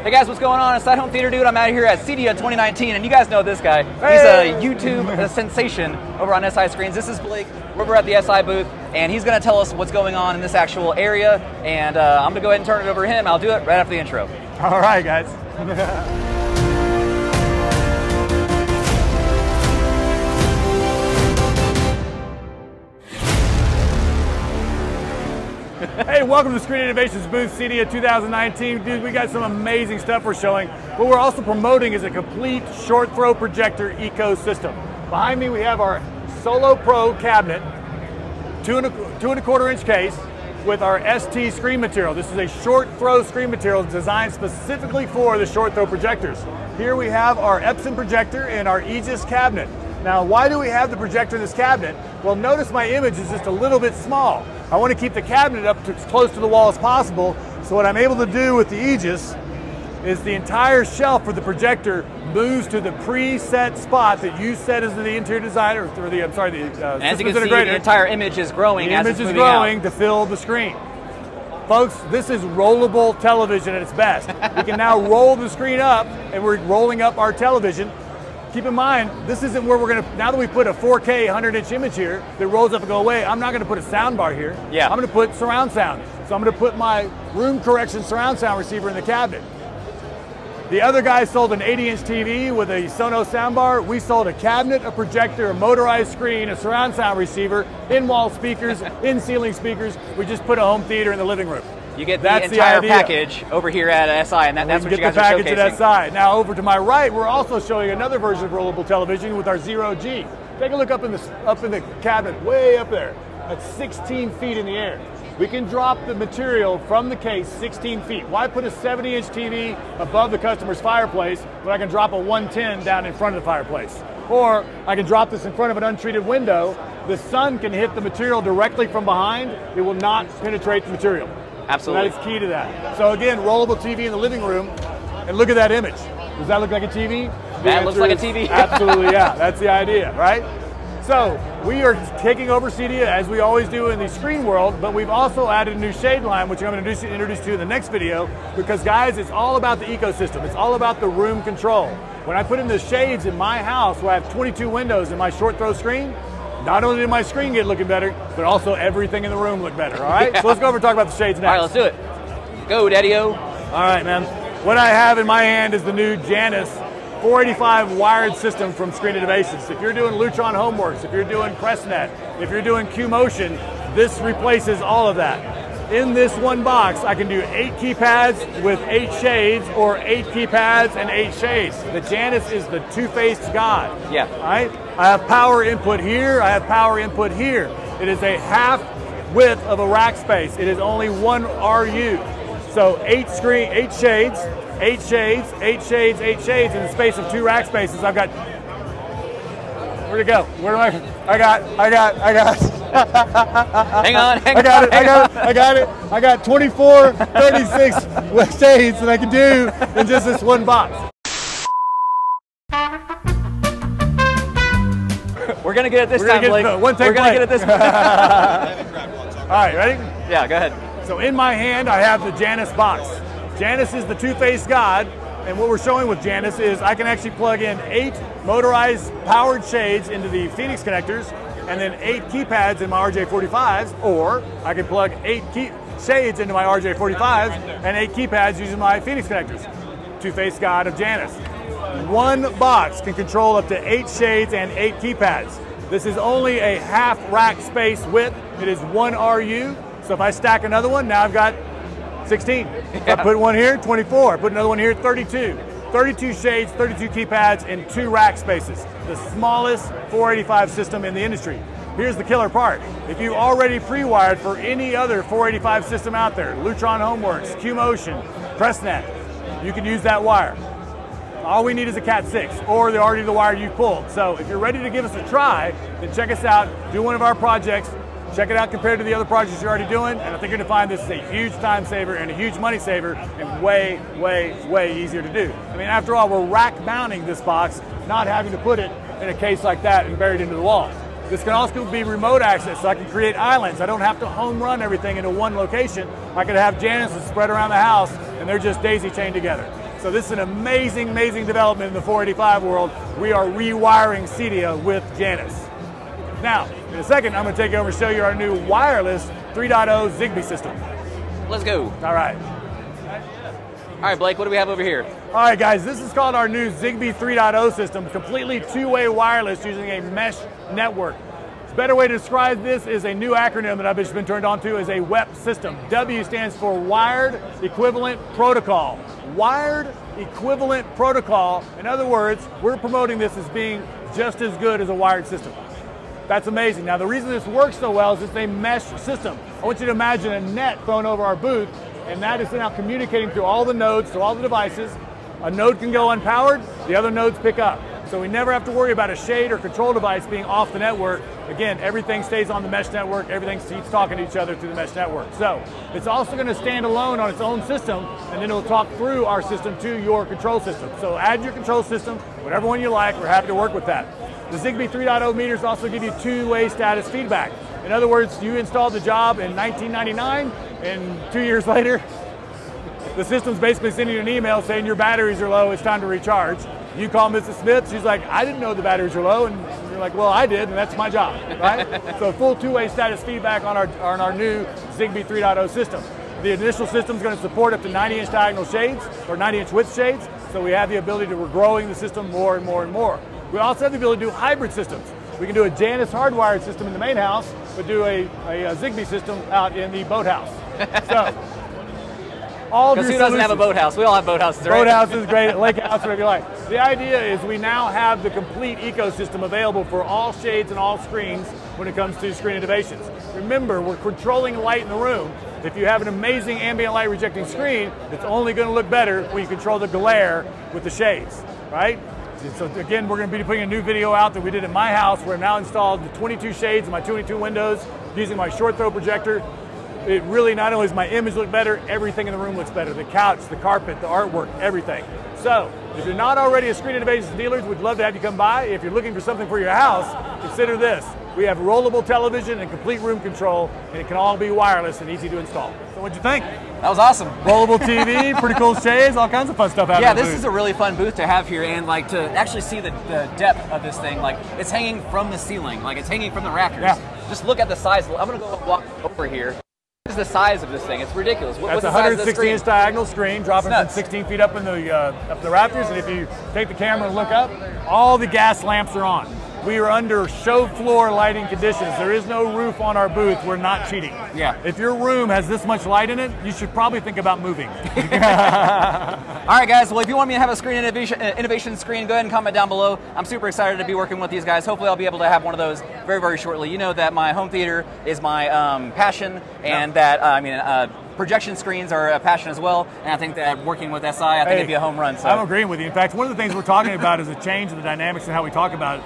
Hey guys, what's going on? It's that Home Theater Dude. I'm out here at CEDIA 2019, and you guys know this guy. He's a YouTube sensation over on SI Screens. This is Blake. We're at the SI booth, and he's going to tell us what's going on in this actual area, and I'm going to go ahead and turn it over to him. I'll do it right after the intro. All right, guys. Hey, welcome to Screen Innovations booth, CEDIA 2019. Dude, we got some amazing stuff we're showing. What we're also promoting is a complete short throw projector ecosystem. Behind me, we have our Solo Pro cabinet, 2¼ inch case with our ST screen material. This is a short throw screen material designed specifically for the short throw projectors. Here we have our Epson projector and our Aegis cabinet. Now, why do we have the projector in this cabinet? Well, notice my image is just a little bit small. I want to keep the cabinet up to as close to the wall as possible. So what I'm able to do with the Aegis is the entire shelf for the projector moves to the preset spot that you set as the interior designer, or the, I'm sorry, the as you can see, the entire image is growing as it's moving out. The image is growing to fill the screen. Folks, this is rollable television at its best. We can now roll the screen up, and we're rolling up our television. Keep in mind, this isn't where we're going to, now that we put a 4K 100-inch image here that rolls up and go away, I'm not going to put a sound bar here. Yeah. I'm going to put surround sound. So I'm going to put my room correction surround sound receiver in the cabinet. The other guy sold an 80-inch TV with a Sonos soundbar. We sold a cabinet, a projector, a motorized screen, a surround sound receiver, in-wall speakers, in-ceiling speakers. We just put a home theater in the living room. You get the entire package over here at SI, and that's what you guys are showcasing. Get the package at SI. Now over to my right, we're also showing another version of rollable television with our Zero G. Take a look up in the cabinet, way up there, at 16 feet in the air. We can drop the material from the case 16 feet. Why put a 70-inch TV above the customer's fireplace when I can drop a 110 down in front of the fireplace? Or I can drop this in front of an untreated window. The sun can hit the material directly from behind. It will not penetrate the material. Absolutely. So that is key to that. So again, rollable TV in the living room, and look at that image. Does that look like a TV? That looks like a TV. Absolutely, yeah. That's the idea, right? So we are taking over CEDIA as we always do in the screen world, but we've also added a new shade line, which I'm going to introduce to you in the next video, because guys, it's all about the ecosystem. It's all about the room control. When I put in the shades in my house, where I have 22 windows in my short throw screen, not only did my screen get looking better, but also everything in the room looked better, all right? Yeah. So let's go over and talk about the shades next. All right, let's do it. Go, Daddy-O. All right, man. What I have in my hand is the new Janus 485 wired system from Screen Innovations. If you're doing Lutron Homeworks, if you're doing PressNet, if you're doing Q-Motion, this replaces all of that. In this one box, I can do 8 keypads with 8 shades, or 8 keypads and 8 shades. The Janus is the two-faced god. Yeah. All right? I have power input here, I have power input here. It is a half width of a rack space. It is only 1 RU. So 8 shades, 8 shades, 8 shades, 8 shades in the space of 2 rack spaces. I've got, where'd it go? Where do I got. Hang on. I got 24, 36 shades that I can do in just this one box. We're going to get it this time, Blake. We're going to get it this time. All right, ready? Yeah, go ahead. So in my hand, I have the Janus box. Janus is the two-faced god, and what we're showing with Janus is I can actually plug in 8 motorized powered shades into the Phoenix connectors, and then 8 keypads in my RJ45s, or I can plug 8 shades into my RJ45s and 8 keypads using my Phoenix connectors. Two-faced god of Janus. One box can control up to 8 shades and 8 keypads. This is only a half rack space width. It is 1 RU. So if I stack another one, now I've got 16. If I put one here, 24. I put another one here, 32. 32 shades, 32 keypads, and 2 rack spaces. The smallest 485 system in the industry. Here's the killer part. If you already pre-wired for any other 485 system out there, Lutron Homeworks, Q-Motion, PressNet, you can use that wire. All we need is a Cat6 or already the wire you pulled. So if you're ready to give us a try, then check us out, do one of our projects, check it out compared to the other projects you're already doing, and I think you're gonna find this is a huge time saver and a huge money saver and way, way, way easier to do. I mean, after all, we're rack mounting this box, not having to put it in a case like that and buried into the wall. This can also be remote access, so I can create islands. I don't have to home run everything into one location. I could have Janus spread around the house, and they're just daisy chained together. So this is an amazing, amazing development in the 485 world. We are rewiring CEDIA with Janus. Now, in a second, I'm going to take over and show you our new wireless 3.0 Zigbee system. Let's go. All right. All right, Blake, what do we have over here? All right, guys, this is called our new Zigbee 3.0 system, completely two-way wireless using a mesh network. A better way to describe this is a new acronym that I've just been turned on to is a WEP system. W stands for Wired Equivalent Protocol. Wired Equivalent Protocol. In other words, we're promoting this as being just as good as a wired system. That's amazing. Now, the reason this works so well is it's a mesh system. I want you to imagine a net thrown over our booth, and that is now communicating through all the nodes, through all the devices. A node can go unpowered, the other nodes pick up. So we never have to worry about a shade or control device being off the network. Again, everything stays on the mesh network, everything keeps talking to each other through the mesh network. So it's also going to stand alone on its own system, and then it'll talk through our system to your control system. So add your control system, whatever one you like, we're happy to work with that. The Zigbee 3.0 meters also give you two-way status feedback. In other words, you installed the job in 1999, and 2 years later, the system's basically sending you an email saying your batteries are low, it's time to recharge. You call Mrs. Smith, she's like, I didn't know the batteries were low, and you're like, well, I did, and that's my job, right? So full two-way status feedback on our new Zigbee 3.0 system. The initial system's going to support up to 90-inch diagonal shades, or 90-inch width shades, so we have the ability to, we're growing the system more and more and more. We also have the ability to do hybrid systems. We can do a Janus hardwired system in the main house, but do a Zigbee system out in the boathouse. So, because who doesn't have a boathouse? We all have boathouses, right? Boathouse is great, lake house, whatever you like. The idea is we now have the complete ecosystem available for all shades and all screens when it comes to screen innovations. Remember, we're controlling light in the room. If you have an amazing ambient light rejecting screen, it's only going to look better when you control the glare with the shades, right? So again, we're going to be putting a new video out that we did at my house where I've now installed the 22 shades in my 22 windows using my short throw projector. It really not only does my image look better, everything in the room looks better. The couch, the carpet, the artwork, everything. So if you're not already a Screen Innovations dealers, we'd love to have you come by. If you're looking for something for your house, consider this. We have rollable television and complete room control, and it can all be wireless and easy to install. So what'd you think? That was awesome. Rollable TV, pretty cool shades, all kinds of fun stuff happening. Yeah, this is a really fun booth to have here, and like to actually see the depth of this thing. Like it's hanging from the ceiling, like it's hanging from the rafters. Yeah. Just look at the size. I'm gonna go walk over here. What is the size of this thing? It's ridiculous. That's a 160-inch diagonal screen, dropping from 16 feet up in the rafters. And if you take the camera and look up, all the gas lamps are on. We are under show floor lighting conditions. There is no roof on our booth. We're not cheating. Yeah. If your room has this much light in it, you should probably think about moving. All right, guys. Well, if you want me to have a screen innovation screen, go ahead and comment down below. I'm super excited to be working with these guys. Hopefully, I'll be able to have one of those very, very shortly. You know that my home theater is my passion, and that projection screens are a passion as well. And I think that working with SI, I think it'd be a home run. So. I'm agreeing with you. In fact, one of the things we're talking about is a change in the dynamics and how we talk about it.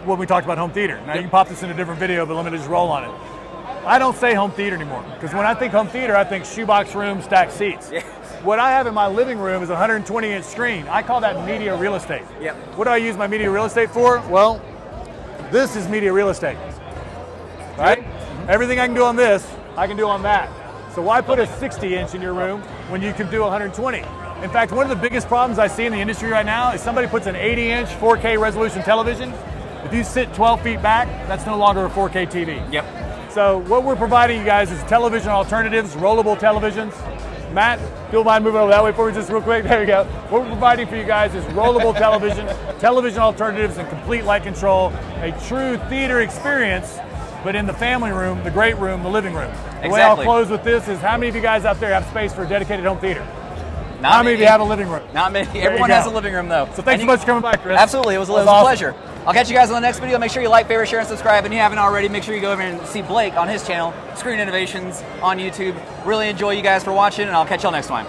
When we talked about home theater. Now you can pop this in a different video, but let me just roll on it. I don't say home theater anymore, because when I think home theater, I think shoebox room, stacked seats. Yeah. What I have in my living room is a 120-inch screen. I call that media real estate. Yep. What do I use my media real estate for? Well, this is media real estate, right? Everything I can do on this, I can do on that. So why put a 60-inch in your room when you can do 120? In fact, one of the biggest problems I see in the industry right now is somebody puts an 80-inch 4K resolution television. If you sit 12 feet back, that's no longer a 4K TV. Yep. So what we're providing you guys is television alternatives, rollable televisions. Matt, if you'll mind moving over that way for me just real quick. There you go. What we're providing for you guys is rollable television, television alternatives, and complete light control. A true theater experience, but in the family room, the great room, the living room. The way I'll close with this is, how many of you guys out there have space for a dedicated home theater? How many of you have a living room? Not many. Everyone has a living room, though. So thanks so much for coming by, Chris. Absolutely. It was a pleasure. I'll catch you guys on the next video. Make sure you like, favorite, share, and subscribe. And if you haven't already, make sure you go over and see Blake on his channel, Screen Innovations on YouTube. Really enjoy you guys for watching, and I'll catch y'all next time.